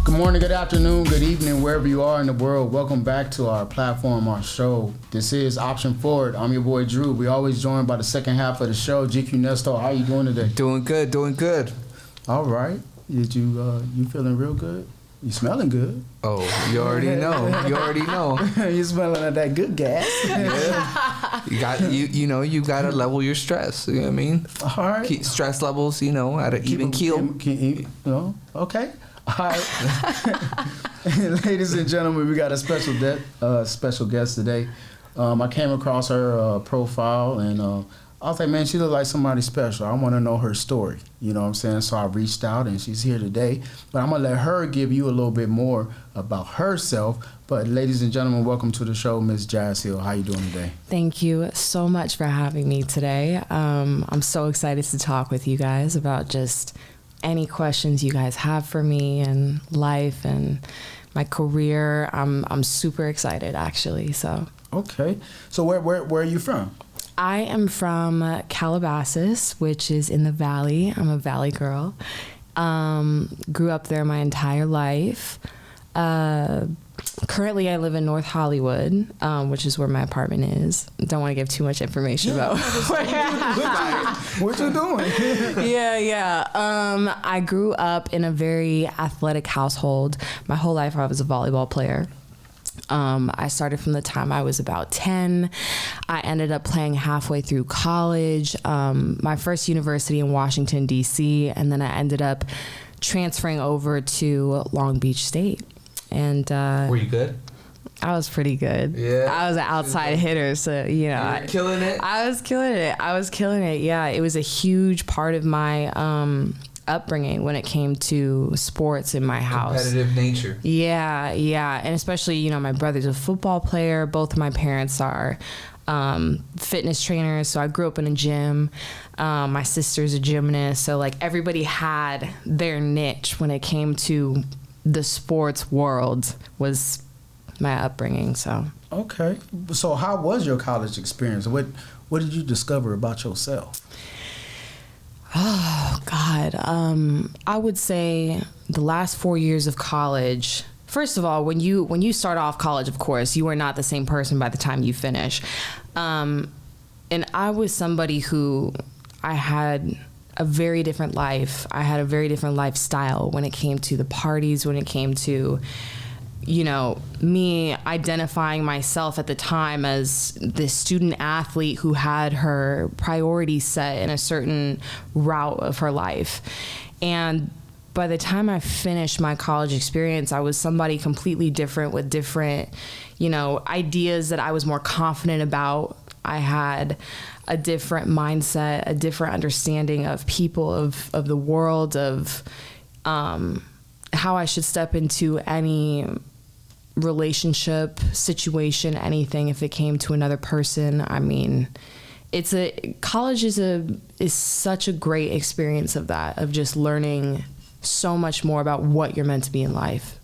Good morning, good afternoon, good evening, wherever you are in the world. Welcome back to our platform, our show. This is Option Forward. I'm your boy Drew. We always joined by the second half of the show, GQ Nesto. How you doing today? Doing good. All right. Did you feeling real good? You smelling good? Oh, you already know. You smelling of that good gas. Yeah. You gotta level your stress. You know what I mean? All right. Keep stress levels, at an even keel. Okay. All right. Ladies and gentlemen, we got a special guest today. I came across her profile and I was like, man, she look like somebody special. I want to know her story. You know what I'm saying? So I reached out and she's here today. But I'm going to let her give you a little bit more about herself. But ladies and gentlemen, welcome to the show, Ms. Jazz Hill. How you doing today? Thank you so much for having me today. I'm so excited to talk with you guys about just any questions you guys have for me and life and my career. I'm super excited, actually. So okay. So where are you from? I am from Calabasas, which is in the Valley. I'm a Valley girl. Grew up there my entire life. Currently, I live in North Hollywood, which is where my apartment is. Don't want to give too much information about what you doing. Yeah. I grew up in a very athletic household. My whole life, I was a volleyball player. I started from the time I was about 10. I ended up playing halfway through college. My first university in Washington, D.C., and then I ended up transferring over to Long Beach State. And were you good? I was pretty good. Yeah. I was an outside hitter, so killing it. I was killing it. Yeah, it was a huge part of my upbringing when it came to sports in my house. Competitive nature. Yeah, and especially my brother's a football player. Both of my parents are fitness trainers, so I grew up in a gym. My sister's a gymnast, so like everybody had their niche when it came to the sports world was my upbringing. So okay. So how was your college experience? What did you discover about yourself? Oh God. I would say the last 4 years of college. First of all, when you start off college, of course, you are not the same person by the time you finish. And I was somebody who I had a very different life. I had a very different lifestyle when it came to the parties, when it came to, me identifying myself at the time as this student athlete who had her priorities set in a certain route of her life. And by the time I finished my college experience, I was somebody completely different with different, ideas that I was more confident about. I had a different mindset, a different understanding of people, of the world, of how I should step into any relationship situation, anything if it came to another person. I mean, college is such a great experience of that, of just learning so much more about what you're meant to be in life.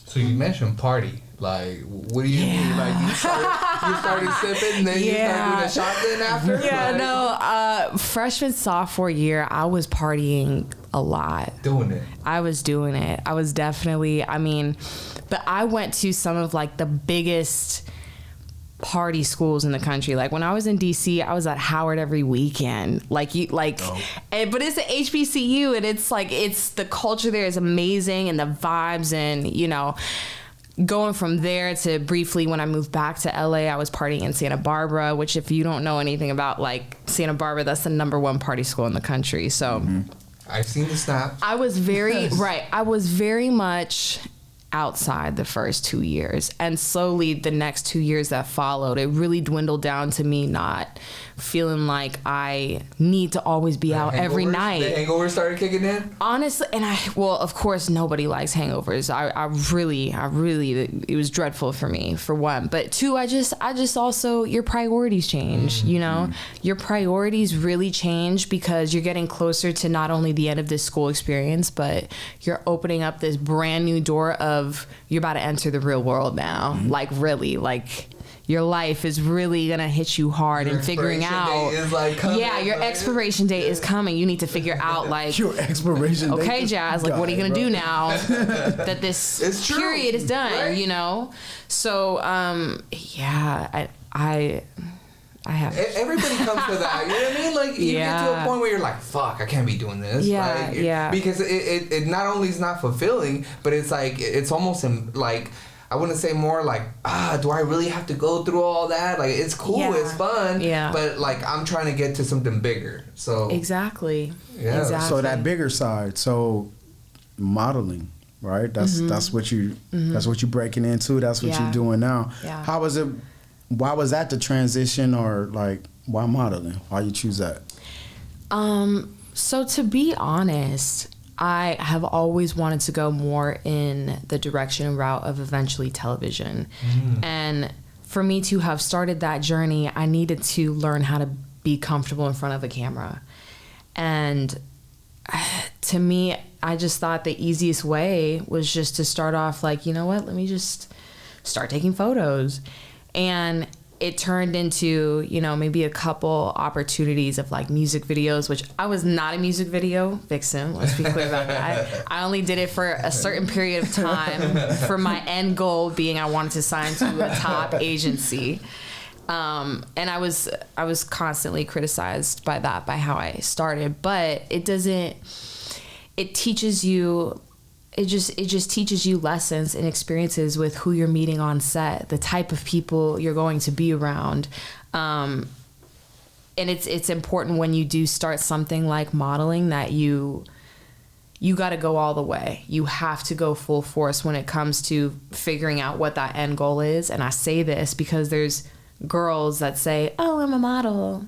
So you mentioned party. Like, what do you mean? Like, you started sipping, and then you started doing a shot then after? Yeah, no. Freshman, sophomore year, I was partying a lot. Doing it. I was doing it. I was definitely, but I went to some of, like, the biggest party schools in the country. Like, when I was in DC, I was at Howard every weekend. But it's an HBCU, and it's the culture there is amazing, and the vibes, and, going from there to briefly when I moved back to LA, I was partying in Santa Barbara, which if you don't know anything about like Santa Barbara, that's the #1 party school in the country. So I've seen the snap. I was very right. I was very much outside the first 2 years. And slowly the next 2 years that followed, it really dwindled down to me not feeling like I need to always be out every night. The hangover started kicking in? Honestly, well, of course, nobody likes hangovers. I really, it was dreadful for me, for one. But two, I just also, your priorities change, you know? Your priorities really change because you're getting closer to not only the end of this school experience, but you're opening up this brand new door of, you're about to enter the real world now. Like, really, like, your life is really gonna hit you hard and figuring out. Is like coming, your expiration date is coming. You need to figure out, like, your expiration date. Okay, Jazz, like, what are you gonna do now that this period is done? Right? You know. So, I have. Everybody comes to that. You know what I mean? Like, you get to a point where you're like, "Fuck, I can't be doing this." Yeah, Because it not only is not fulfilling, but it's like it's almost like. I wouldn't say more like, do I really have to go through all that? Like, it's cool, it's fun, but like I'm trying to get to something bigger. So exactly. So that bigger side, so modeling, right? That's what you that's what you're breaking into. That's what you're doing now. Yeah. How was it? Why was that the transition, or like why modeling? Why you choose that? So to be honest, I have always wanted to go more in the direction and route of eventually television. And for me to have started that journey, I needed to learn how to be comfortable in front of a camera. And to me, I just thought the easiest way was just to start off like, you know what, let me just start taking photos. And it turned into, you know, maybe a couple opportunities of like music videos, which I was not a music video vixen. Let's be clear about that. I only did it for a certain period of time for my end goal being I wanted to sign to a top agency. And I was constantly criticized by that, by how I started, but it teaches you, it just teaches you lessons and experiences with who you're meeting on set, the type of people you're going to be around. And it's important when you do start something like modeling that you got to go all the way. You have to go full force when it comes to figuring out what that end goal is. And I say this because there's girls that say, "Oh, I'm a model."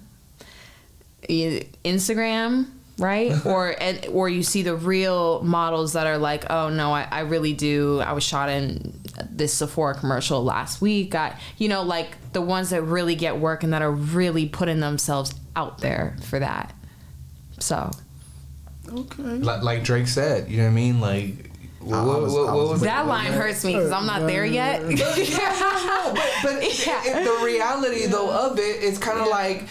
Instagram, right? or you see the real models that are like, "Oh no, I really do. I was shot in this Sephora commercial last week." Like the ones that really get work and that are really putting themselves out there for that. So. Okay. Like Drake said, you know what I mean? Like, what was that line hurts me because I'm not there yet. But the reality though of it is kind of like.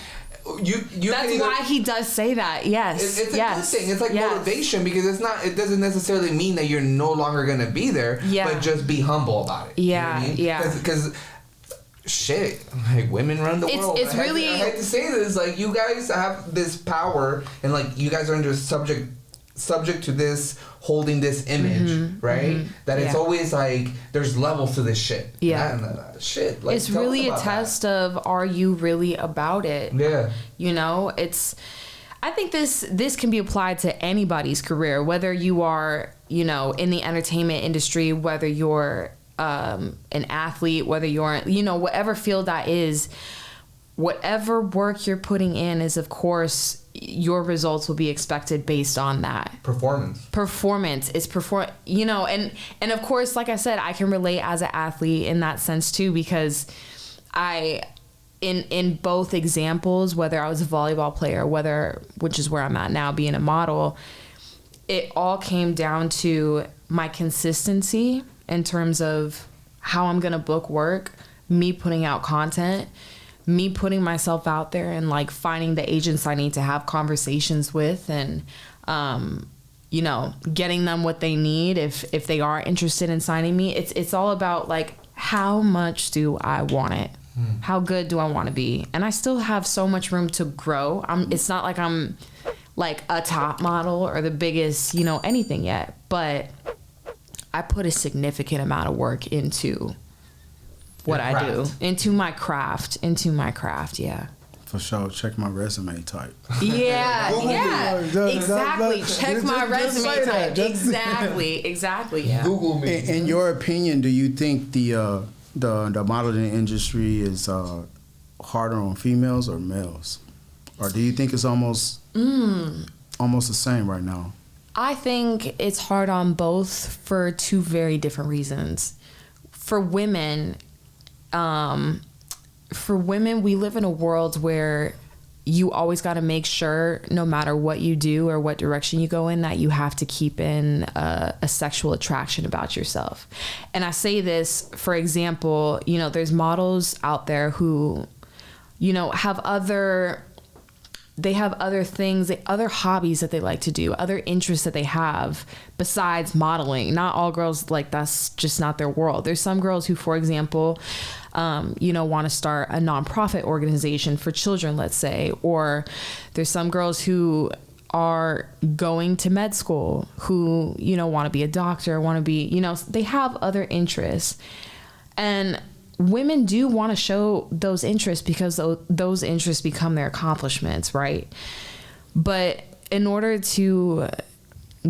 You That's why he does say that. Yes, it's a good thing. It's like motivation because it doesn't necessarily mean that you're no longer gonna be there. Yeah. But just be humble about it. Yeah, you know what I mean? Because shit, like women run the world. It's really. I hate to say this, like you guys have this power, and like you guys are under subject to this holding this image, right? That it's always like there's levels to this shit. Shit. Like, it's really a test of, are you really about it? Yeah. You know, I think this can be applied to anybody's career, whether you are, you know, in the entertainment industry, whether you're an athlete, whether you're, you know, whatever field that is, whatever work you're putting in is, of course, your results will be expected based on that. Performance is you know, and of course, like I said, I can relate as an athlete in that sense too, because in both examples, whether I was a volleyball player, which is where I'm at now, being a model, it all came down to my consistency in terms of how I'm going to book work, me putting out content, me putting myself out there and like finding the agents I need to have conversations with, and you know, getting them what they need if they are interested in signing me. It's all about like, how much do I want it? How good do I want to be? And I still have so much room to grow. It's not like I'm like a top model or the biggest, you know, anything yet, but I put a significant amount of work into what I do, into my craft, yeah. For sure, check my resume type. Yeah, exactly. Check my resume type. Exactly. Yeah. Google me. In your opinion, do you think the modeling industry is harder on females or males, or do you think it's almost the same right now? I think it's hard on both for two very different reasons. For women, we live in a world where you always got to make sure, no matter what you do or what direction you go in, that you have to keep in a sexual attraction about yourself. And I say this, for example, there's models out there who, have other things, other hobbies that they like to do, other interests that they have besides modeling. Not all girls, that's just not their world. There's some girls who, for example, want to start a nonprofit organization for children, let's say, or there's some girls who are going to med school who, want to be a doctor, want to be, they have other interests. And women do want to show those interests because those interests become their accomplishments, right? But in order to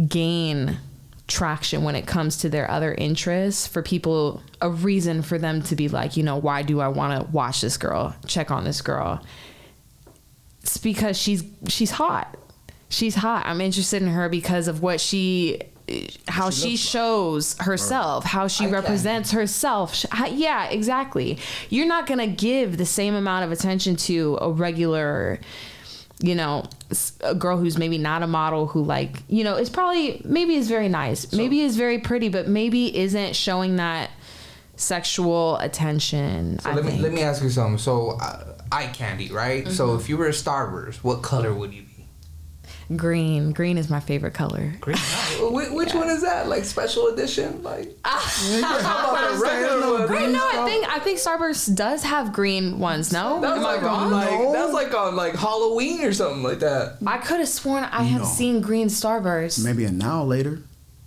gain traction when it comes to their other interests, for people, a reason for them to be like, why do I want to watch this girl, check on this girl? It's because she's hot. She's hot. I'm interested in her because of how she shows herself, how she represents herself. Yeah, exactly. You're not going to give the same amount of attention to a regular, a girl who's maybe not a model, who is probably, maybe is very nice, maybe is very pretty, but maybe isn't showing that sexual attention. So let me ask you something. So eye candy, right? Mm-hmm. So if you were a Starburst, what color would you be? Green. Green is my favorite color. Green. Which one is that? Like special edition? Like how about the regular one? Wait, no, I think Starburst does have green ones. No, that's like on that's like on Halloween or something like that. I could have sworn I have seen green Starburst. Maybe an hour later.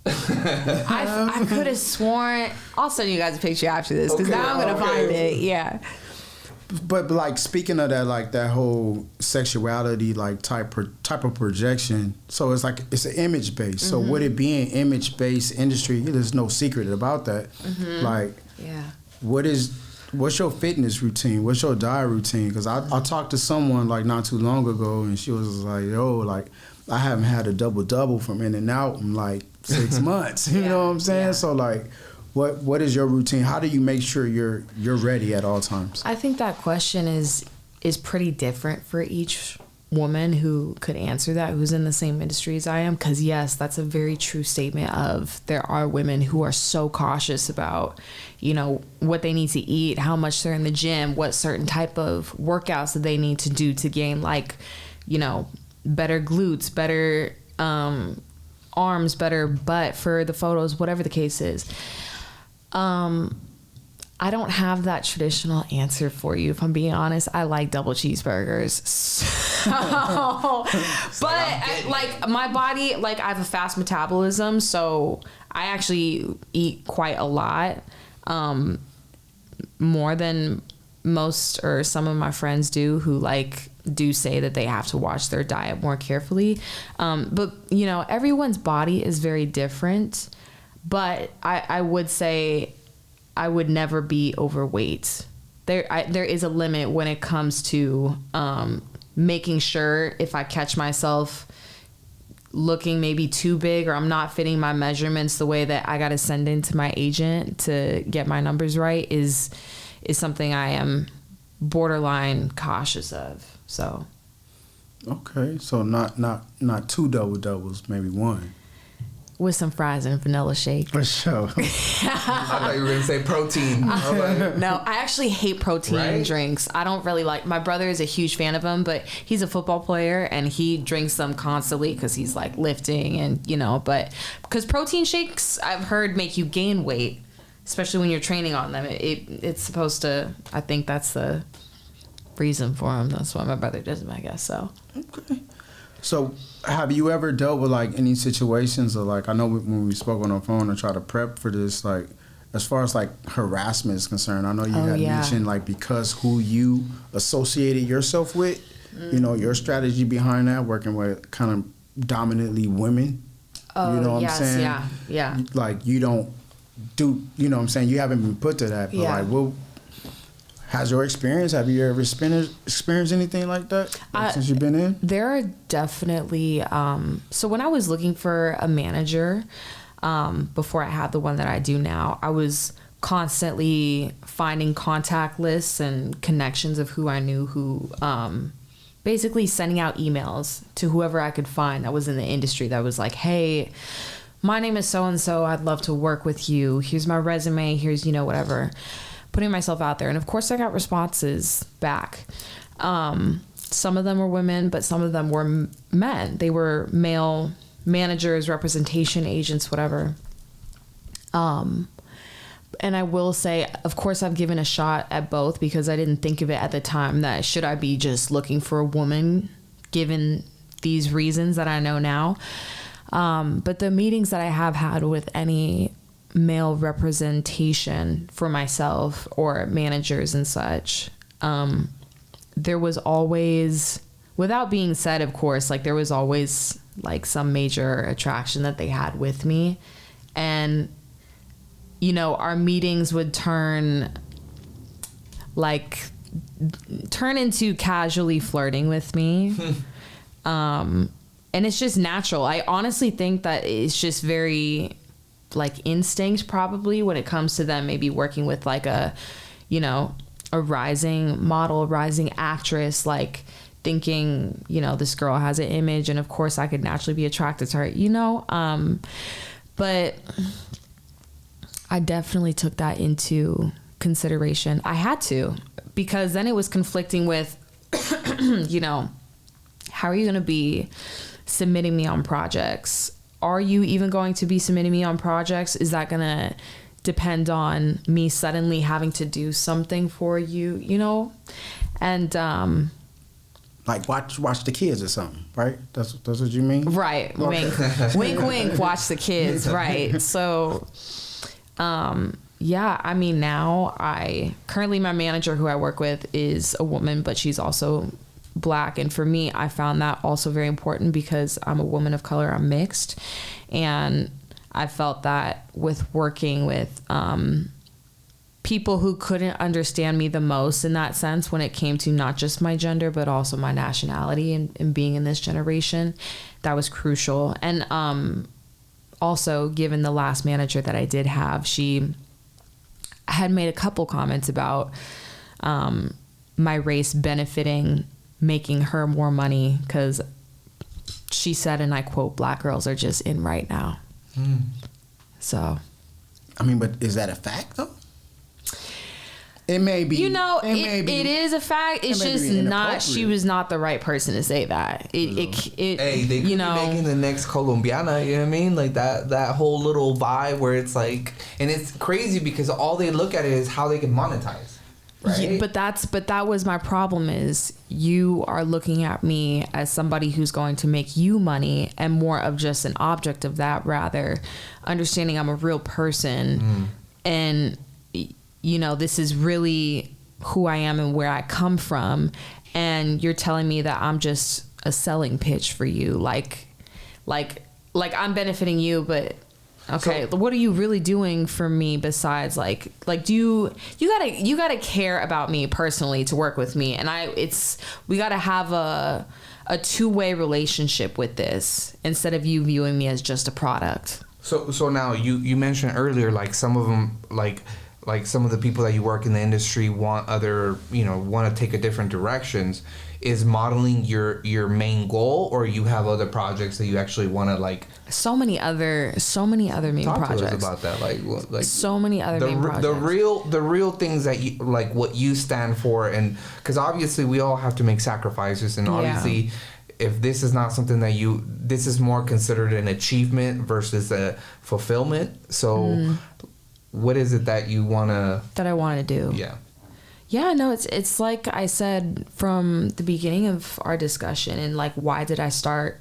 I could have sworn. I'll send you guys a picture after this because now I'm gonna find it. Yeah. But speaking of that, that whole sexuality type of projection, so it's an image based. Mm-hmm. So with it being image based industry, there's no secret about that. Mm-hmm. What's your fitness routine? What's your diet routine? Because I talked to someone not too long ago, and she was like, I haven't had a double from In-N-Out in 6 months. You know what I'm saying? Yeah. So What is your routine? How do you make sure you're ready at all times? I think that question is pretty different for each woman who could answer that, who's in the same industry as I am. Because yes, that's a very true statement of there are women who are so cautious about, what they need to eat, how much they're in the gym, what certain type of workouts that they need to do to gain better glutes, better arms, better butt for the photos, whatever the case is. I don't have that traditional answer for you. If I'm being honest, I like double cheeseburgers. But my body, I have a fast metabolism, so I actually eat quite a lot, more than most or some of my friends do, who do say that they have to watch their diet more carefully. But everyone's body is very different. But I would say I would never be overweight. There is a limit when it comes to making sure if I catch myself looking maybe too big or I'm not fitting my measurements the way that I got to send into my agent to get my numbers right is something I am borderline cautious of. So. Okay, so not two double doubles, maybe one. With some fries and vanilla shake. For sure. I thought you were going to say protein. No, I actually hate protein drinks. I don't really my brother is a huge fan of them, but he's a football player and he drinks them constantly because he's lifting and, but because protein shakes I've heard make you gain weight, especially when you're training on them. It's supposed to, I think that's the reason for them. That's why my brother does them, I guess, so. Okay. So, have you ever dealt with any situations of I know when we spoke on the phone and try to prep for this, as far as like harassment is concerned, I know you had mentioned like because who you associated yourself with, you know, your strategy behind that, working with kind of dominantly women. Oh, you know what I'm saying? Yeah. Like you don't do, you know what I'm saying? You haven't been put to that, but like, well, has your experience, have you ever experienced anything like that since you've been in? There are definitely, so when I was looking for a manager, before I had the one that I do now, I was constantly finding contact lists and connections of who I knew who, basically sending out emails to whoever I could find that was in the industry that was like, hey, my name is so-and-so, I'd love to work with you. Here's my resume. Here's, you know, whatever. Putting myself out there. And of course I got responses back. Some of them were women, but some of them were men. They were male managers, representation agents, whatever. And I will say, of course, I've given a shot at both because I didn't think of it at the time that should I be just looking for a woman given these reasons that I know now. But the meetings that I have had with any male representation for myself or managers and such, there was always, without being said, of course, like there was always like some major attraction that they had with me. And, you know, our meetings would turn into casually flirting with me. And it's just natural. I honestly think that it's just very like instinct probably when it comes to them maybe working with like a, you know, a rising model, a rising actress, like thinking, you know, this girl has an image and of course I could naturally be attracted to her, you know. But I definitely took that into consideration. I had to, because then it was conflicting with, you know, how are you going to be submitting me on projects? Are you even going to be submitting me on projects? Is that going to depend on me suddenly having to do something for you, you know? And like watch the kids or something, right? That's what you mean? Right. Wink, wink, watch the kids. Right. So, yeah, I mean, now currently my manager who I work with is a woman, but she's also Black. And for me, I found that also very important because I'm a woman of color, I'm mixed. And I felt that with working with people who couldn't understand me the most in that sense when it came to not just my gender, but also my nationality and being in this generation, that was crucial. And also, given the last manager that I did have, she had made a couple comments about my race benefiting making her more money because she said, and I quote, "Black girls are just in right now." So, I mean, but is that a fact though? It may be. You know, it is a fact. It's just not. She was not the right person to say that. Hey, they could be making the next Colombiana. You know what I mean? Like that whole little vibe where it's like, and it's crazy because all they look at it is how they can monetize. Right? Yeah, but that was my problem is you are looking at me as somebody who's going to make you money and more of just an object of that, rather understanding I'm a real person and, you know, this is really who I am and where I come from. And you're telling me that I'm just a selling pitch for you. Like I'm benefiting you, but okay, so what are you really doing for me besides like do you gotta care about me personally to work with me, and we gotta have a two-way relationship with this instead of you viewing me as just a product. So now you mentioned earlier like some of them like some of the people that you work in the industry want to take a different directions. Is modeling your main goal, or you have other projects that you actually want to like? So many other main projects. Talk to us about that, like so many other main projects. The real things that you like, what you stand for, and because obviously we all have to make sacrifices, and obviously if this is not something that this is more considered an achievement versus a fulfillment. So what is it that you I want to do? Yeah, no, it's like I said from the beginning of our discussion, and like, why did I start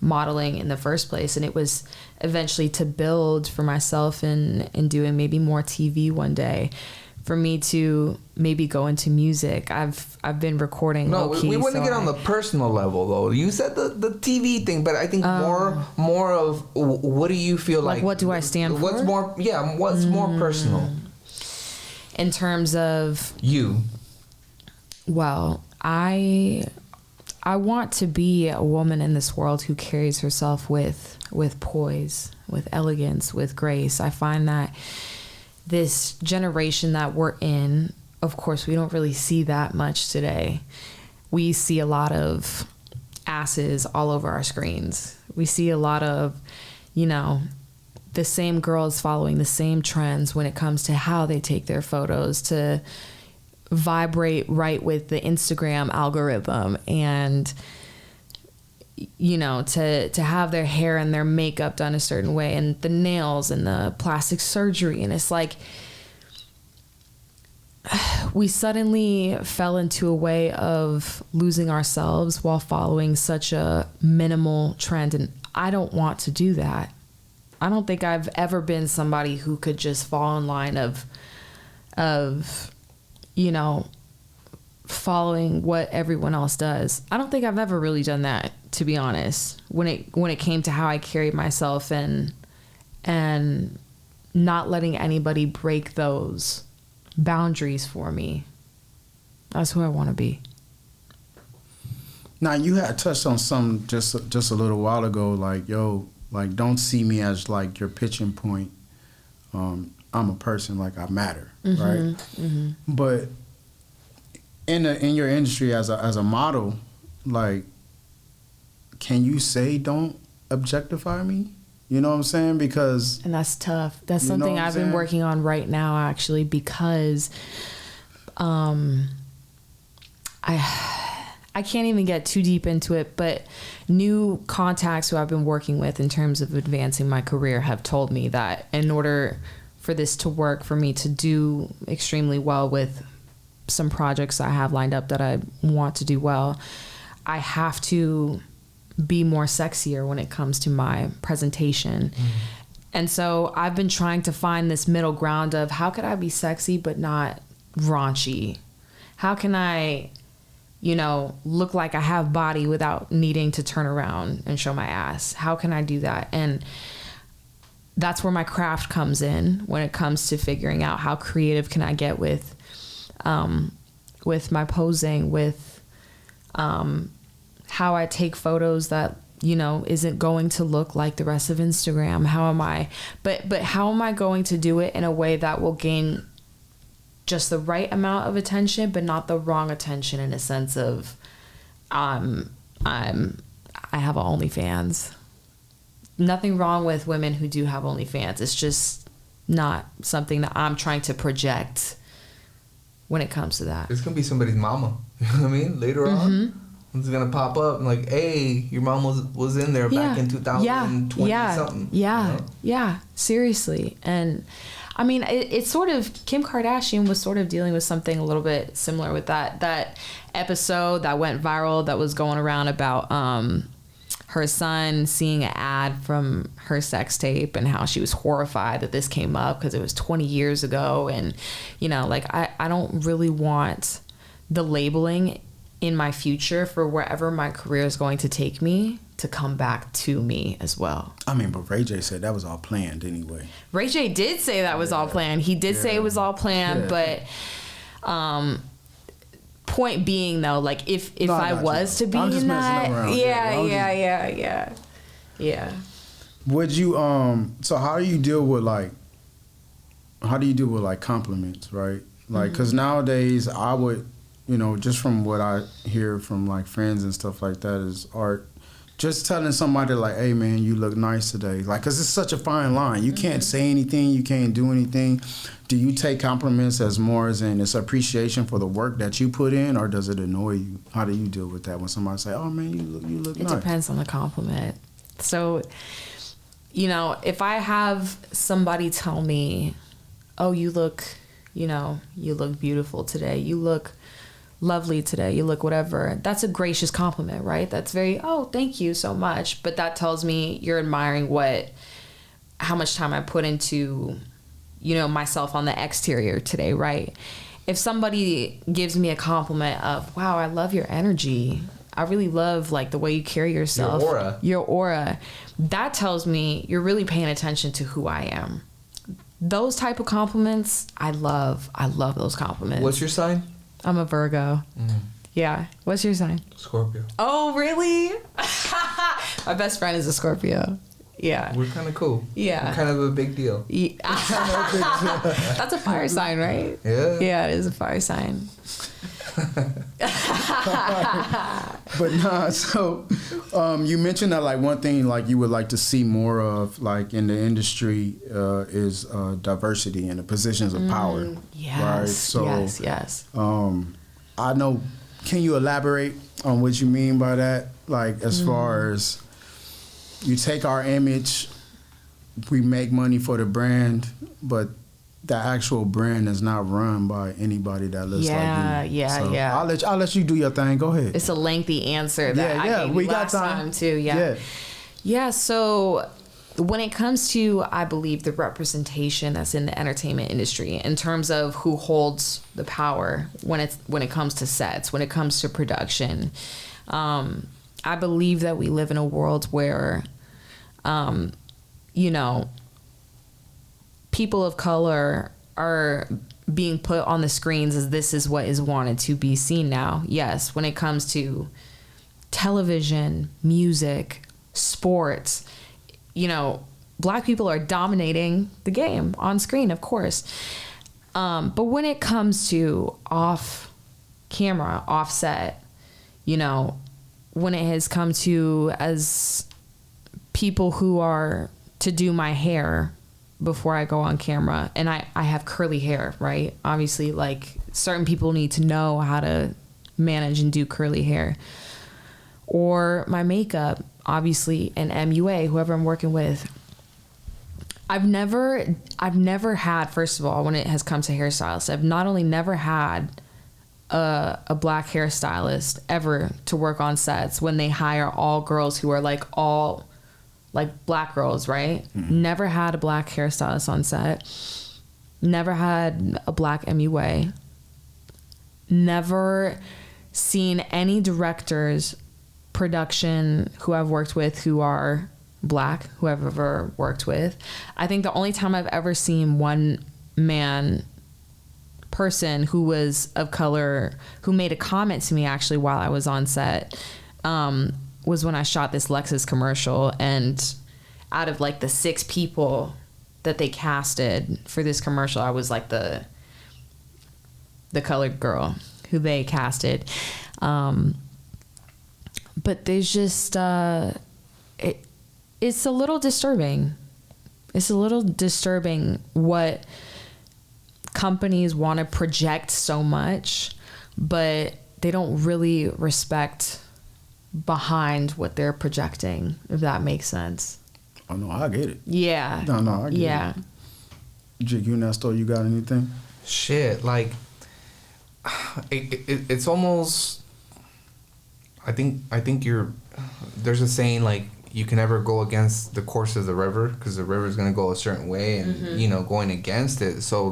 modeling in the first place. And it was eventually to build for myself and doing maybe more TV one day, for me to maybe go into music. I've been recording. No, we want to get on the personal level though. You said the TV thing, but I think more of what do you feel like? What do I stand for? What's more? Yeah, what's more personal? In terms of you. Well, I want to be a woman in this world who carries herself with poise, with elegance, with grace. I find that this generation that we're in, of course, we don't really see that much today. We see a lot of asses all over our screens. We see a lot of, the same girls following the same trends when it comes to how they take their photos, to vibrate right with the Instagram algorithm, and to have their hair and their makeup done a certain way, and the nails and the plastic surgery. And it's like we suddenly fell into a way of losing ourselves while following such a minimal trend. And I don't want to do that. I don't think I've ever been somebody who could just fall in line of following what everyone else does. I don't think I've ever really done that, to be honest, when it came to how I carried myself and not letting anybody break those boundaries for me. That's who I want to be. Now, you had touched on something just a little while ago, like, don't see me as like your pitching point. I'm a person, like I matter, right? Mm-hmm. But in your industry as a model, like, can you say don't objectify me? You know what I'm saying? Because... And that's tough. That's something I've been working on right now, actually, because I can't even get too deep into it, but new contacts who I've been working with in terms of advancing my career have told me that in order for this to work, for me to do extremely well with some projects I have lined up that I want to do well, I have to be more sexier when it comes to my presentation. Mm-hmm. And so I've been trying to find this middle ground of how could I be sexy but not raunchy? How can I, look like I have body without needing to turn around and show my ass? How can I do that? And that's where my craft comes in when it comes to figuring out how creative can I get with my posing, with how I take photos that, isn't going to look like the rest of Instagram. How am I going to do it in a way that will gain just the right amount of attention, but not the wrong attention, in a sense of, I have an OnlyFans. Nothing wrong with women who do have OnlyFans. It's just not something that I'm trying to project when it comes to that. It's going to be somebody's mama. You know what I mean? Later on, it's going to pop up and like, hey, your mom was in there back in 2020 something. Yeah. Yeah. Seriously. And I mean, it's sort of, Kim Kardashian was sort of dealing with something a little bit similar with that episode that went viral that was going around about her son seeing an ad from her sex tape and how she was horrified that this came up because it was 20 years ago. And, I don't really want the labeling in my future for wherever my career is going to take me to come back to me as well. I mean, but Ray J said that was all planned anyway. Ray J did say that was all planned. He did say it was all planned, but point being though, like if I was to be in that, yeah. Would you so how do you deal with compliments, right? Like, because nowadays I would, just from what I hear from like friends and stuff like that, is art. Just telling somebody like, hey man, you look nice today. Like, cause it's such a fine line. You can't say anything. You can't do anything. Do you take compliments as more as in it's appreciation for the work that you put in, or does it annoy you? How do you deal with that when somebody say, oh man, you look nice? It depends on the compliment. So, if I have somebody tell me, oh, you look beautiful today. You look lovely today. You look whatever. That's a gracious compliment, right? That's very, oh, thank you so much. But that tells me you're admiring how much time I put into, myself on the exterior today, right? If somebody gives me a compliment of, wow, I love your energy. I really love like the way you carry yourself. Your aura. That tells me you're really paying attention to who I am. Those type of compliments, I love those compliments. What's your sign? I'm a Virgo. Yeah. What's your sign? Scorpio. Oh, really? My best friend is a Scorpio. Yeah. We're kind of cool. Yeah. We're kind of a big deal. Yeah. That's a fire sign, right? Yeah. Yeah, it is a fire sign. But so you mentioned that like one thing like you would like to see more of like in the industry is diversity in the positions of power. Yes. Right? So, yes. I know. Can you elaborate on what you mean by that? Like as far as you take our image, we make money for the brand, but the actual brand is not run by anybody that looks like you. Yeah. I'll let you do your thing. Go ahead. It's a lengthy answer that I gave you last time too. Yeah. So when it comes to, I believe, the representation that's in the entertainment industry in terms of who holds the power when it comes to sets, when it comes to production, I believe that we live in a world where, people of color are being put on the screens as this is what is wanted to be seen now. Yes, when it comes to television, music, sports, Black people are dominating the game on screen, of course. But when it comes to off camera, off set, when it has come to as people who are to do my hair before I go on camera, and I have curly hair, right? Obviously, like certain people need to know how to manage and do curly hair. Or my makeup, obviously, and MUA, whoever I'm working with. I've never had, first of all, when it has come to hairstylists, I've not only never had a Black hairstylist ever to work on sets when they hire all girls who are all Black girls, right? Mm-hmm. Never had a Black hairstylist on set. Never had a Black MUA. Never seen any directors, production who I've worked with who are Black, who I've ever worked with. I think the only time I've ever seen one person who was of color who made a comment to me actually while I was on set was when I shot this Lexus commercial, and out of the 6 people that they casted for this commercial, I was like the colored girl who they casted. But there's just it's a little disturbing. It's a little disturbing what companies want to project so much, but they don't really respect behind what they're projecting, if that makes sense. Oh no, I get it. Yeah. No, I get it. GQ Nesto, you got anything? Shit, it's almost. I think there's a saying you can never go against the course of the river because the river is gonna go a certain way, and going against it. So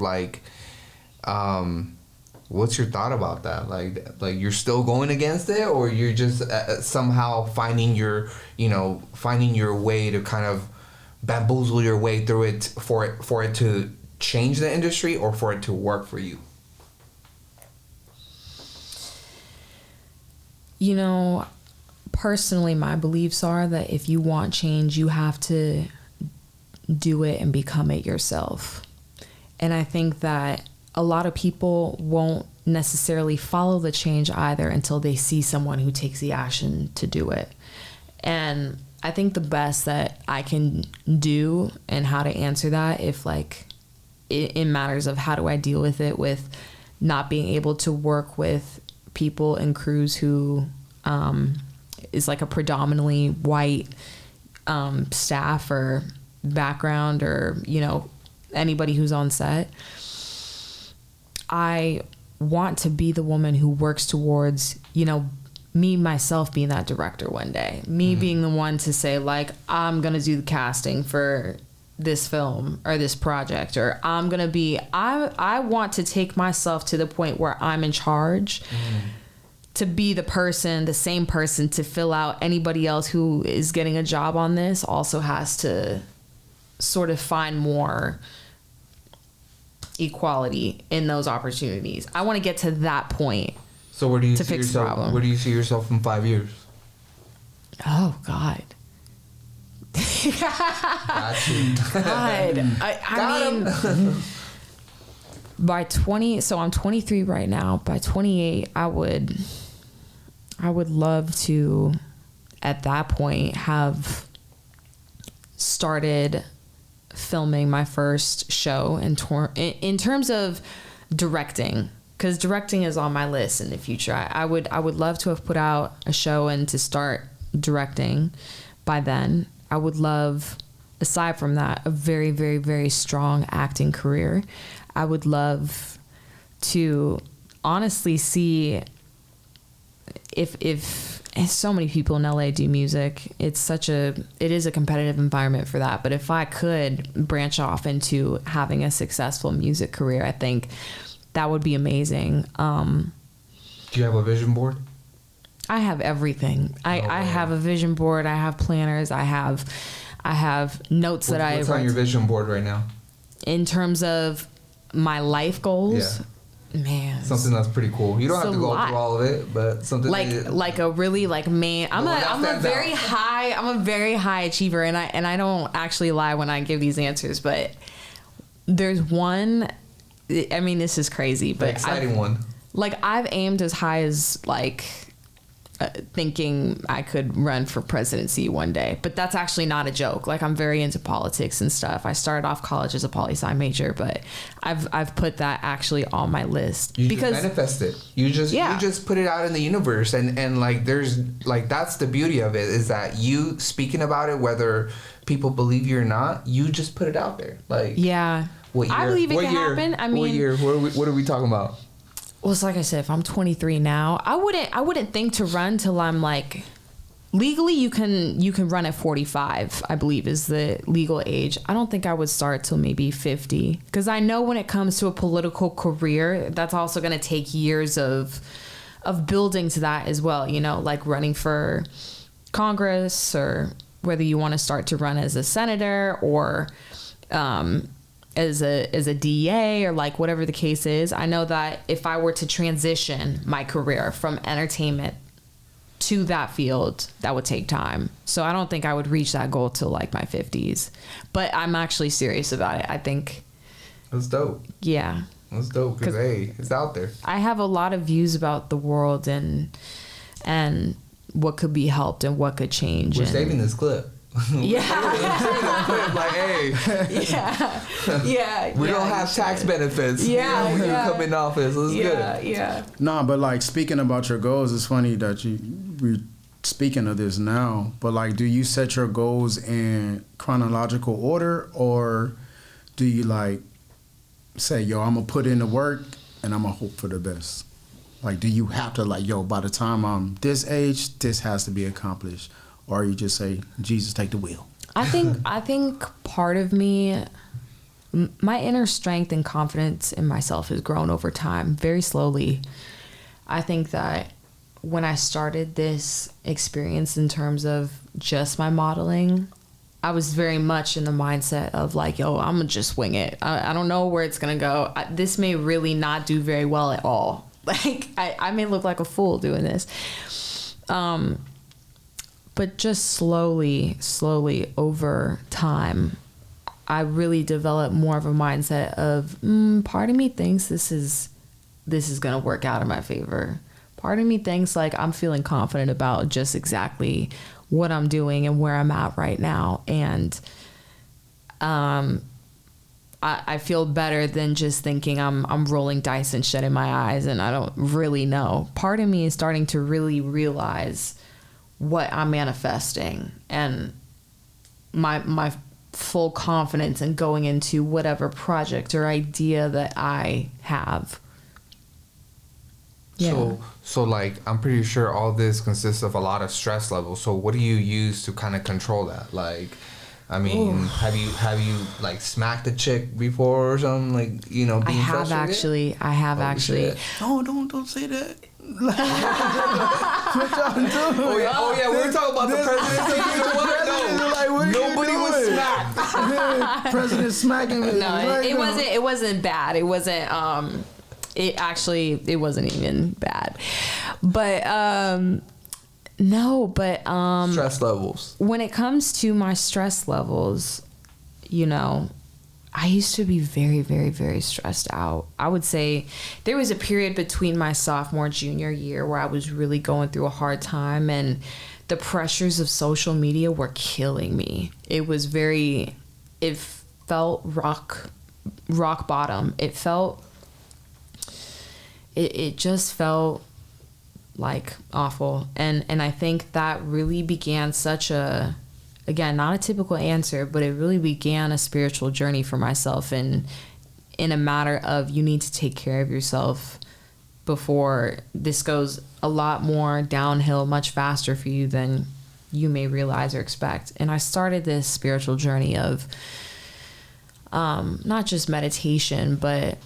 what's your thought about that? Like you're still going against it, or you're just somehow finding your way to kind of bamboozle your way through it for it to change the industry or for it to work for you? Personally, my beliefs are that if you want change, you have to do it and become it yourself. And I think that a lot of people won't necessarily follow the change either until they see someone who takes the action to do it. And I think the best that I can do and how to answer that, if in matters of how do I deal with it, with not being able to work with people and crews who is a predominantly white staff or background, or anybody who's on set, I want to be the woman who works towards, you know, me myself being that director one day, me being the one to say like, I'm gonna do the casting for this film or this project, or I'm gonna be, I want to take myself to the point where I'm in charge, to be the same person to fill out anybody else who is getting a job on this also has to sort of find more equality in those opportunities. I want to get to that point. So where do you see yourself? Where do you see yourself in 5 years? Oh God. God. I mean, by 20, so I'm 23 right now. By 28, I would love to, at that point, have started filming my first show in terms of directing, because directing is on my list in the future. I would love to have put out a show and to start directing by then. I would love, aside from that, a very, very, very strong acting career. I would love to honestly see if so many people in LA do music. It is a competitive environment for that. But if I could branch off into having a successful music career, I think that would be amazing. Do you have a vision board? I have everything. I have a vision board. I have planners. I have notes that I write. What's on your vision board right now? In terms of my life goals? Yeah. Man, something that's pretty cool. You don't have to go through all of it, but something like a really like main. I'm a very high achiever, and I don't actually lie when I give these answers. But there's one. I mean, this is crazy, but the exciting one. Like I've aimed as high as like thinking I could run for presidency one day, but that's actually not a joke. Like I'm very into politics and stuff. I started off college as a poli-sci major, but I've put that actually on my list. You just manifest it. You just put it out in the universe, and like there's like that's the beauty of it, is that you speaking about it, whether people believe you or not, you just put it out there. Like yeah, what year? I believe it can happen. I mean, what year? What are we talking about? Well, it's like I said, if I'm 23 now, I wouldn't think to run till I'm like, legally you can run at 45, I believe is the legal age. I don't think I would start till maybe 50, because I know when it comes to a political career, that's also going to take years of building to that as well. You know, like running for Congress, or whether you want to start to run as a senator or as a DA, or like whatever the case is. I know that if I were to transition my career from entertainment to that field, that would take time. So I don't think I would reach that goal till like my 50s. But I'm actually serious about it. I think that's dope. Yeah. That's dope, because hey, it's out there. I have a lot of views about the world and what could be helped and what could change. We're saving this clip. Yeah. Like, hey. Yeah. We don't have tax benefits. Yeah. When you come in office. It's good. Yeah. No, but like speaking about your goals, it's funny that we're speaking of this now. But like, do you set your goals in chronological order, or do you like say, yo, I'm gonna put in the work and I'm gonna hope for the best? Like, do you have to like, yo, by the time I'm this age, this has to be accomplished? Or you just say, Jesus, take the wheel? I think part of me, my inner strength and confidence in myself has grown over time, very slowly. I think that when I started this experience in terms of just my modeling, I was very much in the mindset of like, yo, I'm gonna just wing it. I don't know where it's gonna go. This may really not do very well at all. Like, I may look like a fool doing this. But just slowly over time, I really developed more of a mindset of, part of me thinks this is going to work out in my favor. Part of me thinks like I'm feeling confident about just exactly what I'm doing and where I'm at right now. And I feel better than just thinking I'm rolling dice and shutting my eyes and I don't really know. Part of me is starting to really realize what I'm manifesting, and my full confidence in going into whatever project or idea that I have. Yeah. So like, I'm pretty sure all this consists of a lot of stress levels. So what do you use to kind of control that? Like, I mean, have you like smacked a chick before or something? Like, you know, being frustrated? I have actually. Shit. Don't say that. What y'all doing? Oh yeah, we were talking about the president. Nobody was smacked. President smacking me. No, it wasn't bad. It wasn't. It wasn't even bad. But no, but stress levels. When it comes to my stress levels, you know, I used to be very, very, very stressed out. I would say there was a period between my sophomore and junior year where I was really going through a hard time, and the pressures of social media were killing me. It felt rock bottom. It just felt like awful. And I think that really began such a, again, not a typical answer, but it really began a spiritual journey for myself, and in a matter of, you need to take care of yourself before this goes a lot more downhill much faster for you than you may realize or expect. And I started this spiritual journey of not just meditation, but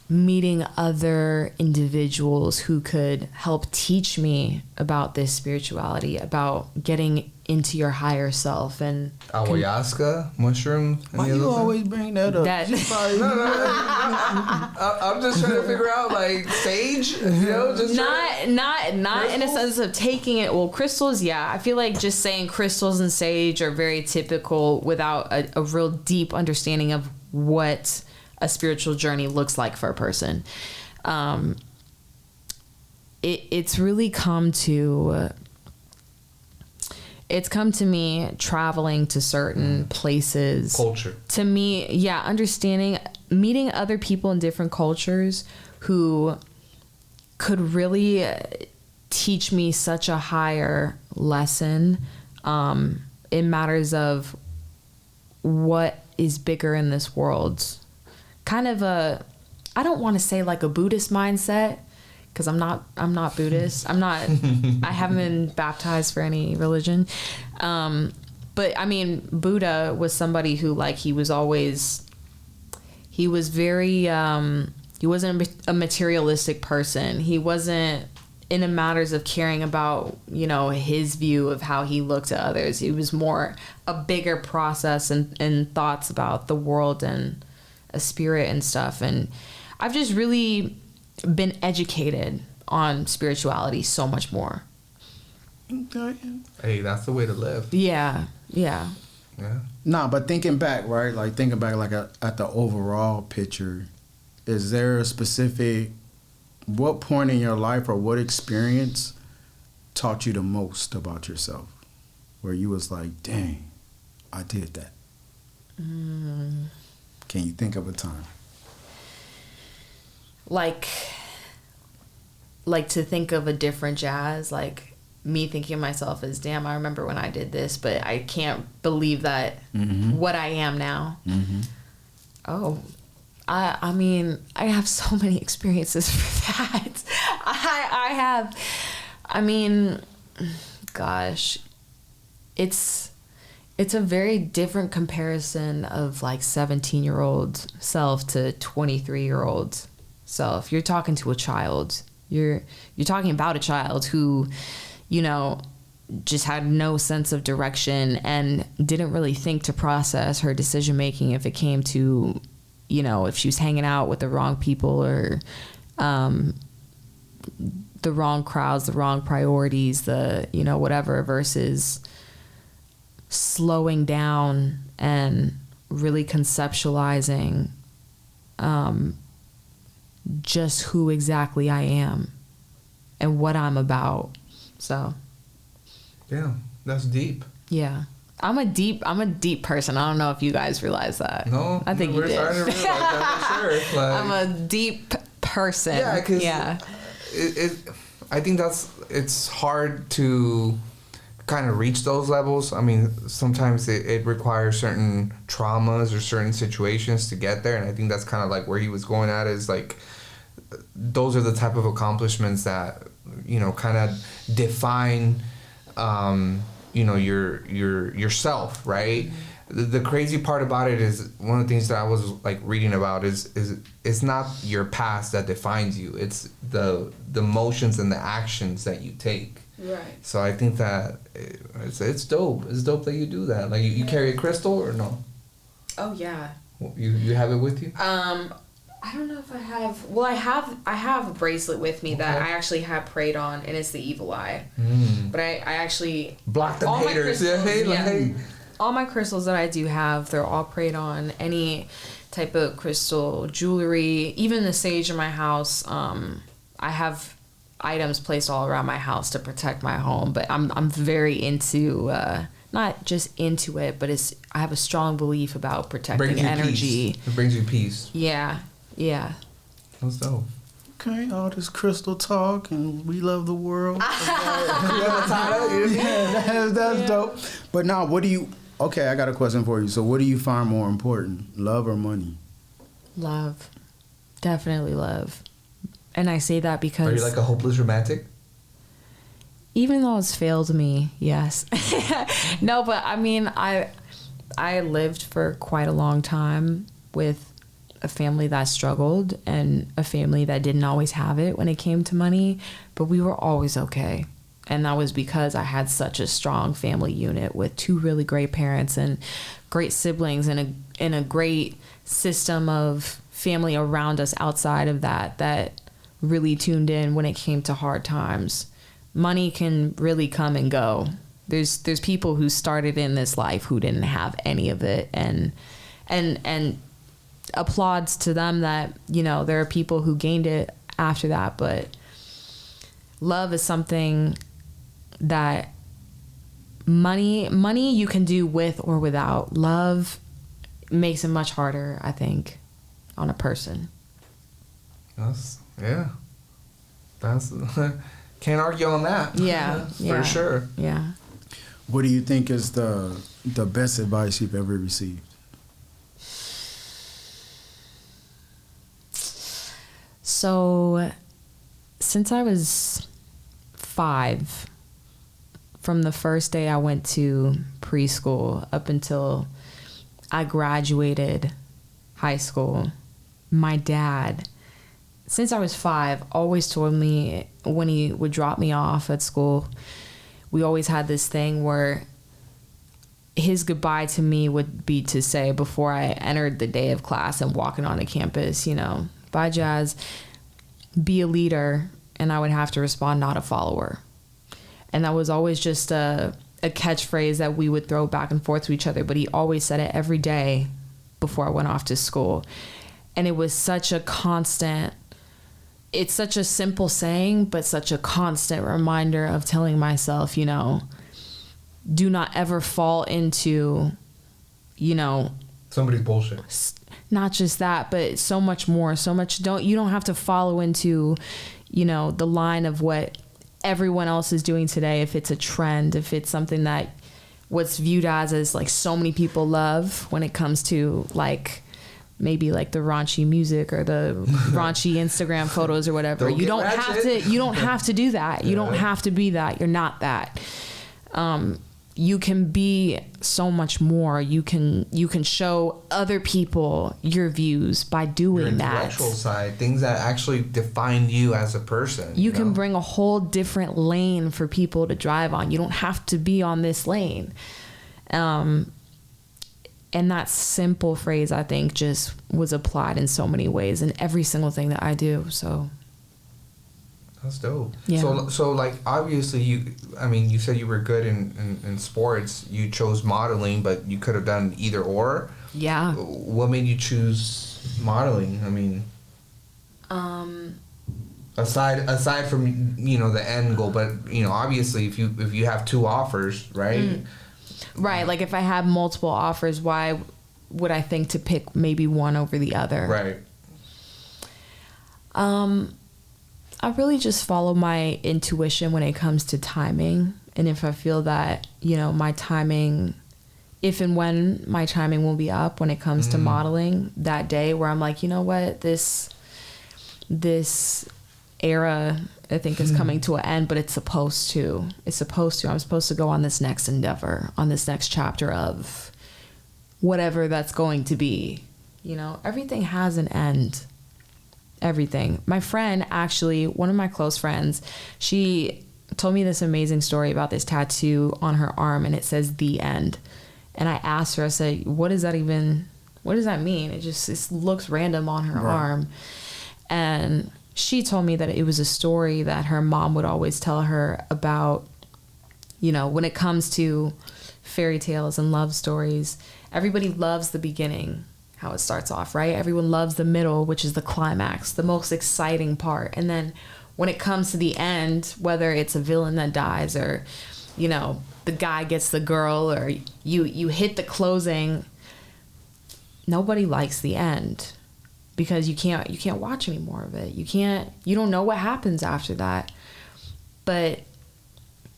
meeting other individuals who could help teach me about this spirituality, about getting into your higher self. And ayahuasca, mushrooms. Why you always bring that up? I'm just trying to figure out, like, sage, you know, just not in a sense of taking it. Well, crystals, yeah, I feel like just saying crystals and sage are very typical without a real deep understanding of what a spiritual journey looks like for a person. It's really come to me traveling to certain places. Culture. To me, yeah, understanding, meeting other people in different cultures who could really teach me such a higher lesson in matters of what is bigger in this world. Kind of I don't want to say like a Buddhist mindset, because I'm not Buddhist. I haven't been baptized for any religion. But I mean, Buddha was somebody who, like, he was very, he wasn't a materialistic person. He wasn't in the matters of caring about, you know, his view of how he looked at others. He was more a bigger process and thoughts about the world and a spirit and stuff. And I've just really been educated on spirituality so much more. Okay. Hey, that's the way to live. Yeah. Nah, but thinking back, right? Like, thinking back, like, at the overall picture, is there a specific, what point in your life or what experience taught you the most about yourself, where you was like, dang, I did that? Can you think of a time? Like to think of a different Jazz, like me thinking of myself as, damn, I remember when I did this, but I can't believe that what I am now. Oh, I mean, I have so many experiences for that. I have, I mean, gosh, it's a very different comparison of like 17-year-old self to 23-year-old self. You're talking to a child. You're talking about a child who, you know, just had no sense of direction and didn't really think to process her decision making if it came to, you know, if she was hanging out with the wrong people or the wrong crowds, the wrong priorities, the, you know, whatever, versus slowing down and really conceptualizing just who exactly I am and what I'm about. So yeah, that's deep. Yeah, I'm a deep person. I don't know if you guys realize that. No, I think you did. Starting to realize that for sure. Like, I'm a deep person. Yeah, because I think it's hard to kind of reach those levels. I mean, sometimes it requires certain traumas or certain situations to get there, and I think that's kind of like where he was going at, is like those are the type of accomplishments that, you know, kind of define, you know, yourself, right? The crazy part about it is, one of the things that I was like reading about is it's not your past that defines you. It's the motions and the actions that you take. Right. So I think that it's dope. It's dope that you do that. Like, you carry a crystal or no? Oh yeah. You have it with you? I don't know if I have. Well, I have a bracelet with me that I actually have prayed on, and it's the evil eye. But I actually block the haters. All my crystals that I do have, they're all prayed on. Any type of crystal jewelry, even the sage in my house. I have items placed all around my house to protect my home. But I'm very into. Not just into it, but I have a strong belief about protecting energy. Peace. It brings you peace. Yeah. That's dope. Okay, all this crystal talk, and we love the world. That's dope. But now, what do you... Okay, I got a question for you. So what do you find more important, love or money? Love. Definitely love. And I say that because... Are you like a hopeless romantic? Even though it's failed me, yes. No, but I mean, I lived for quite a long time with a family that struggled and a family that didn't always have it when it came to money, but we were always okay. And that was because I had such a strong family unit with 2 really great parents and great siblings and a great system of family around us outside of that really tuned in when it came to hard times. Money can really come and go. There's people who started in this life who didn't have any of it, and applauds to them that, you know, there are people who gained it after that. But love is something that money you can do with or without. Love makes it much harder, I think, on a person. That's can't argue on that. Yeah. For sure. Yeah. What do you think is the best advice you've ever received? So, since I was 5, from the first day I went to preschool up until I graduated high school, my dad, since I was 5, always told me when he would drop me off at school, we always had this thing where his goodbye to me would be to say before I entered the day of class and walking onto campus, you know, bye, Jazz, be a leader. And I would have to respond, not a follower. And that was always just a catchphrase that we would throw back and forth to each other. But he always said it every day before I went off to school. And it was such a constant, it's such a simple saying, but such a constant reminder of telling myself, you know, do not ever fall into, you know, somebody's bullshit. Not just that, but so much more, you don't have to follow into, you know, the line of what everyone else is doing today. If it's a trend, if it's something that what's viewed as like so many people love when it comes to like maybe like the raunchy music or the raunchy Instagram photos or whatever. You don't have to do that. You don't have to be that. You're not that. You can be so much more. You can show other people your views by doing your intellectual side, things that actually define you as a person. You can bring a whole different lane for people to drive on. You don't have to be on this lane. And that simple phrase, I think, just was applied in so many ways in every single thing that I do. So that's dope. Yeah. So like, obviously you said you were good in sports. You chose modeling, but you could have done either or. Yeah. What made you choose modeling? I mean, aside from, you know, the end goal, but, you know, obviously if you have 2 offers, right? Right. Like if I have multiple offers, why would I think to pick maybe one over the other? Right. I really just follow my intuition when it comes to timing. And if I feel that, you know, my timing, if and when my timing will be up when it comes to modeling that day where I'm like, you know what, this this era, I think, is coming to an end, but it's supposed to. I'm supposed to go on this next endeavor, on this next chapter of whatever that's going to be. You know, everything has an end. Everything. My friend, actually, one of my close friends, she told me this amazing story about this tattoo on her arm, and it says "The End." And I asked her, I said, what does that mean? It looks random on her arm. And she told me that it was a story that her mom would always tell her about, you know, when it comes to fairy tales and love stories, everybody loves the beginning, how it starts off, right? Everyone loves the middle, which is the climax, the most exciting part. And then when it comes to the end, whether it's a villain that dies or, you know, the guy gets the girl or you hit the closing, nobody likes the end because you can't watch any more of it. You don't know what happens after that. But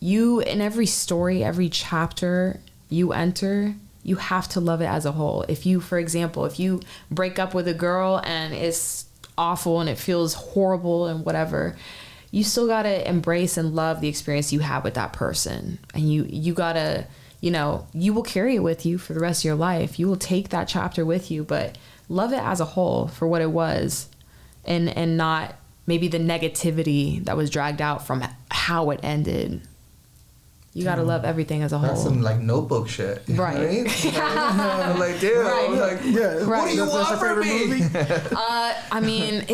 you, in every story, every chapter you enter, you have to love it as a whole. If you, for example, if you break up with a girl and it's awful and it feels horrible and whatever, you still gotta embrace and love the experience you have with that person. And you gotta, you know, you will carry it with you for the rest of your life. You will take that chapter with you, but love it as a whole for what it was, and not maybe the negativity that was dragged out from how it ended. You gotta love everything as a whole. That's some like Notebook shit. Right. I'm like, dude. Right. Like, Yeah. what do you want from me? I mean,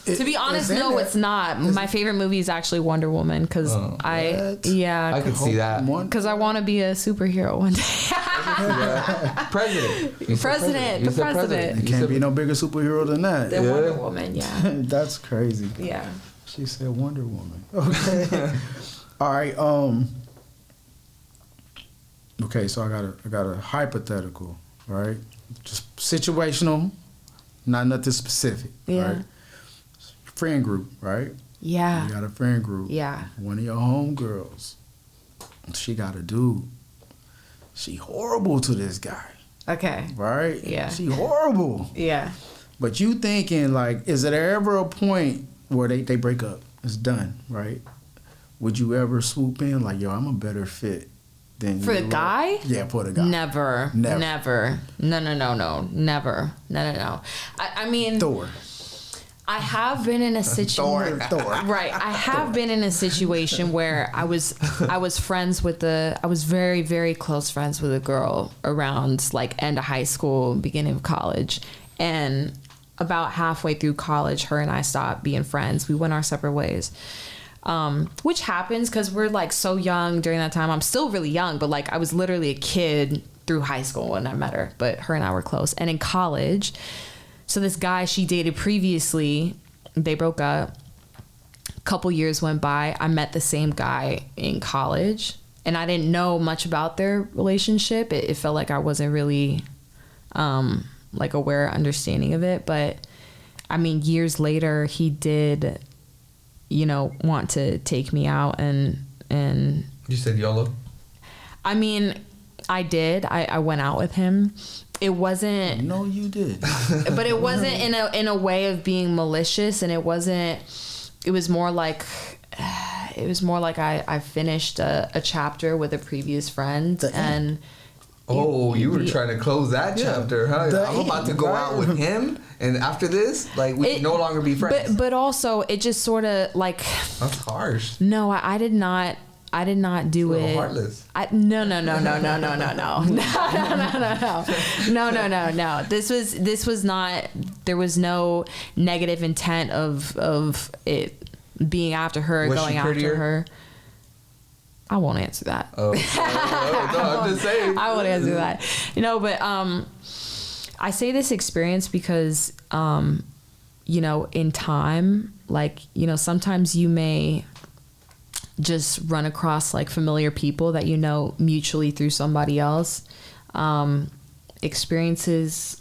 to be honest, no, it's not. My favorite movie is actually Wonder Woman because I could see that. Because I want to be a superhero one day. President. The president. You can't be no bigger superhero than that. The Wonder Woman, yeah. That's crazy. Yeah. She said Wonder Woman. Okay. All right. Okay, so I got a hypothetical, right? Just situational, not nothing specific, right? Friend group, right? Yeah. You got a friend group. Yeah. One of your homegirls, she got a dude. She horrible to this guy. Okay. Right? Yeah. She horrible. Yeah. But you thinking, like, is there ever a point where they break up? It's done, right? Would you ever swoop in, like, yo, I'm a better fit than for you? the guy? Yeah, for the guy. Never. No. Never. No. I mean... Thor. I have been in a situation. Right. I have been in a situation where I was friends with I was very, very close friends with a girl around like end of high school, beginning of college. And about halfway through college, her and I stopped being friends. We went our separate ways. Which happens because we're like so young during that time. I'm still really young, but like I was literally a kid through high school when I met her, but her and I were close. And in college, so this guy she dated previously, they broke up. A couple years went by. I met the same guy in college, and I didn't know much about their relationship. It felt like I wasn't really like aware, understanding of it. But I mean, years later, he did, you know, want to take me out and. You said YOLO? I mean, I did. I went out with him. It wasn't. No, you did. But it wasn't in a way of being malicious, and it wasn't. It was more like. It was more like I finished a chapter with a previous friend, and. Oh, you were trying to close that chapter, huh? I'm about to go out with him, and after this, like we can no longer be friends. But also, it just sort of like. That's harsh. No, I did not. I did not do it. Heartless. No. This was not. There was no negative intent of it being after her, was going after her. I won't answer that. Oh, no, I'm just saying. I won't answer that. You know, but I say this experience because you know, in time, like, you know, sometimes you may just run across like familiar people that you know mutually through somebody else. Experiences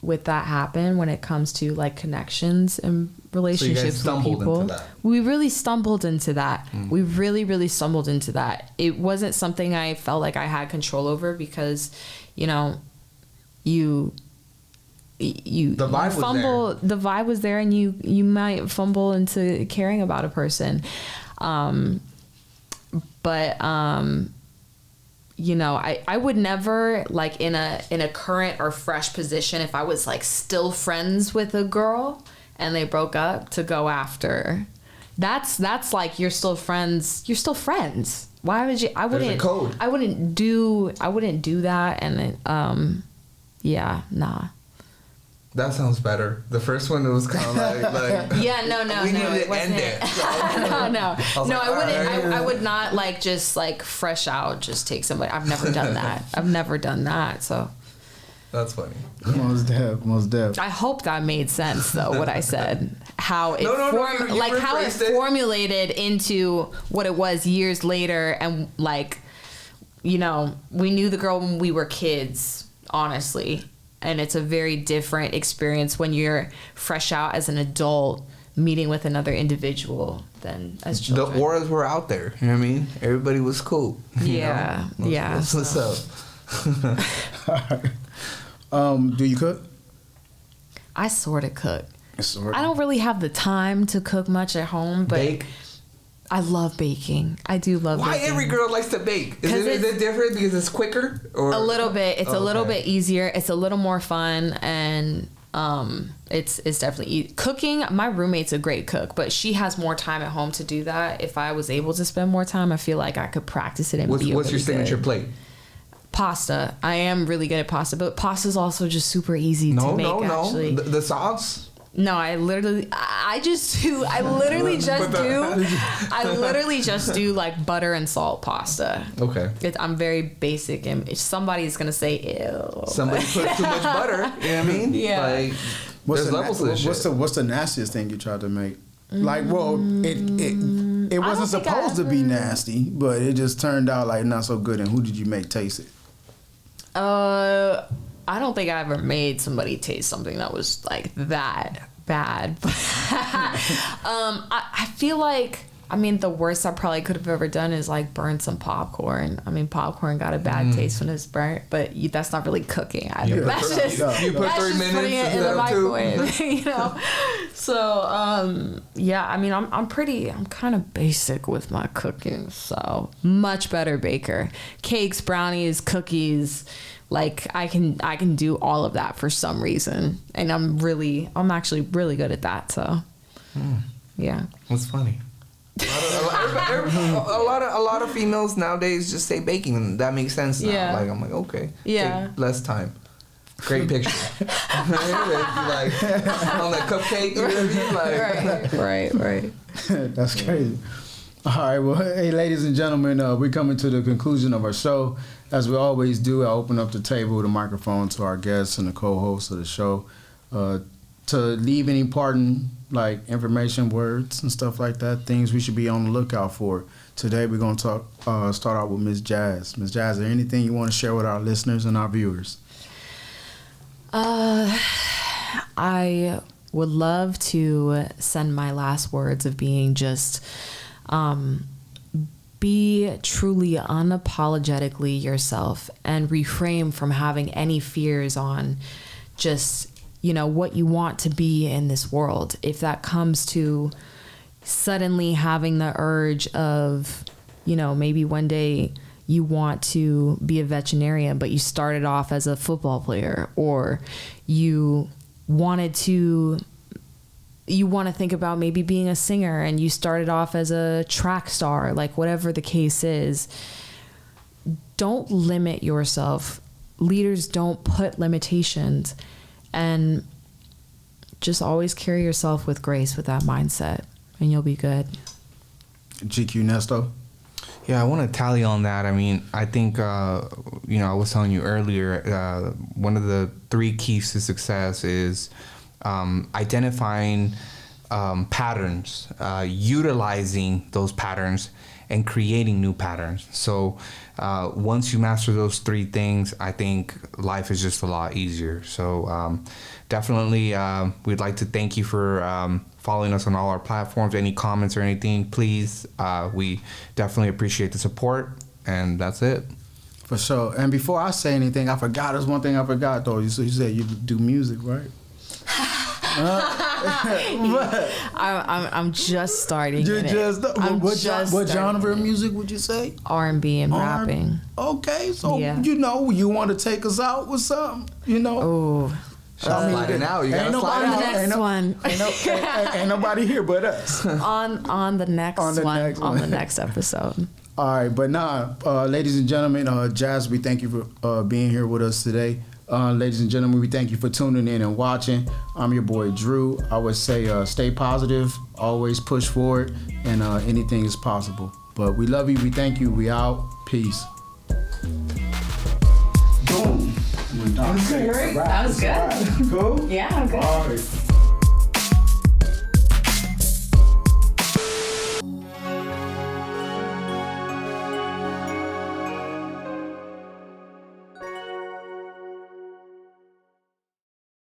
with that happen when it comes to like connections and relationships with people. We really stumbled into that. We really stumbled into that. It wasn't something I felt like I had control over because, you know, the vibe fumble. Was there. The vibe was there, and you might fumble into caring about a person. But you know, I would never, like, in a current or fresh position, if I was like still friends with a girl and they broke up, to go after. That's like, you're still friends. Why would you? I wouldn't. There's a code. I wouldn't do that. And yeah, nah. That sounds better. The first one, it was kind of like yeah, no, we needed to end it. No. I wouldn't. Right. I would not, like, just like fresh out, just take somebody. I've never done that. So that's funny. Most def. I hope that made sense, though, what I said. How it how it formulated into what it was years later, and, like, you know, we knew the girl when we were kids, honestly. And it's a very different experience when you're fresh out as an adult meeting with another individual than as children. The auras were out there. You know what I mean? Everybody was cool. Yeah. Yeah. What's up? All right. Do you cook? I sort of cook. Sort I don't really have the time to cook much at home, but Bake? I love baking. I do love Why baking. every girl likes to bake? Is it different because it's quicker? Or? A little bit. It's a little bit easier. It's a little more fun, and it's definitely cooking. My roommate's a great cook, but she has more time at home to do that. If I was able to spend more time, I feel like I could practice it and What's really your signature plate? Pasta. I am really good at pasta, but pasta's also just super easy to make. Actually, the sauce. No, I literally just do like butter and salt pasta. Okay. I'm very basic, and if somebody's gonna say ew. Somebody puts too much butter. You know what I mean? Yeah. Like, there's levels to this shit. What's the nastiest thing you tried to make? Like, well, it wasn't supposed to be nasty, but it just turned out like not so good. And who did you make taste it? I don't think I ever made somebody taste something that was like that bad. I feel like, I mean, the worst I probably could have ever done is like burn some popcorn. I mean, popcorn got a bad taste when it's burnt, but that's not really cooking either. That's just you put 3 minutes putting it in the microwave, you know. So yeah, I mean, I'm kind of basic with my cooking, so much better baker. Cakes, brownies, cookies. Like, I can do all of that for some reason, and I'm actually really good at that. So, yeah. What's funny? A lot of females nowadays just say baking, and that makes sense now. Yeah. Like, I'm like, okay, yeah, take less time. Great picture. Like on that cupcake, you know what I mean? Like, right. That's crazy. All right, well, hey, ladies and gentlemen, we're coming to the conclusion of our show. As we always do, I open up the table, the microphone to our guests and the co-hosts of the show to leave any parting, like, information, words, and stuff like that, things we should be on the lookout for. Today, we're going to start out with Ms. Jazz. Ms. Jazz, is there anything you want to share with our listeners and our viewers? I would love to send my last words of being just... be truly unapologetically yourself and refrain from having any fears on just, what you want to be in this world. If that comes to suddenly having the urge of, maybe one day you want to be a veterinarian, but you started off as a football player, or you want to think about maybe being a singer and you started off as a track star, like whatever the case is, don't limit yourself. Leaders don't put limitations, and just always carry yourself with grace with that mindset, and you'll be good. GQ Nesto? Yeah, I want to tally on that. I mean, I think, I was telling you earlier, one of the 3 keys to success is identifying patterns, utilizing those patterns, and creating new patterns. So once you master those 3 things, I think life is just a lot easier. So definitely we'd like to thank you for following us on all our platforms. Any comments or anything, please. We definitely appreciate the support, and that's it. For sure. And before I say anything, I forgot. There's one thing I forgot though. You said you do music, right? I'm just starting. What genre of music would you say? R&B and rapping. Okay, so you want to take us out with something? Oh. Sliding out. You gotta slide out. The next one. Ain't nobody here but us. on the next one. On the next episode. All right, but ladies and gentlemen, Jazz, we thank you for being here with us today. Ladies and gentlemen, we thank you for tuning in and watching. I'm your boy Drew. I would say stay positive, always push forward, and anything is possible. But we love you, we thank you, we out. Peace. Boom. That was good. Cool? Yeah, good. All right.